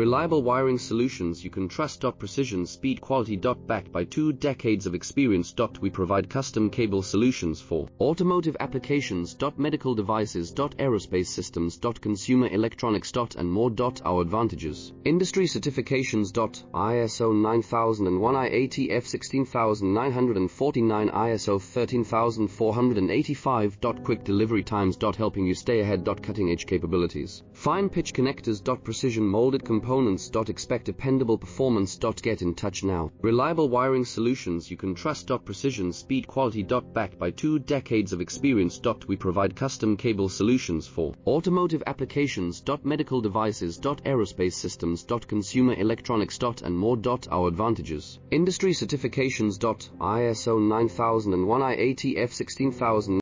Reliable wiring solutions you can trust. Precision, speed, quality. Backed by 2 decades of experience. We provide custom cable solutions for automotive applications. Medical devices. Aerospace systems. Consumer electronics. And more. Our advantages: industry certifications. ISO 9001, IATF 16949, ISO 13485. Quick delivery times. Helping you stay ahead. Cutting edge capabilities. Fine pitch connectors. Precision molded components. Expect dependable performance. Get in touch now. Reliable wiring solutions you can trust. Precision, speed, quality. Backed by 2 decades of experience. We provide custom cable solutions for automotive applications. Medical devices. Aerospace systems. Consumer electronics. And more. Our advantages: industry certifications. ISO 9001, IATF 16949.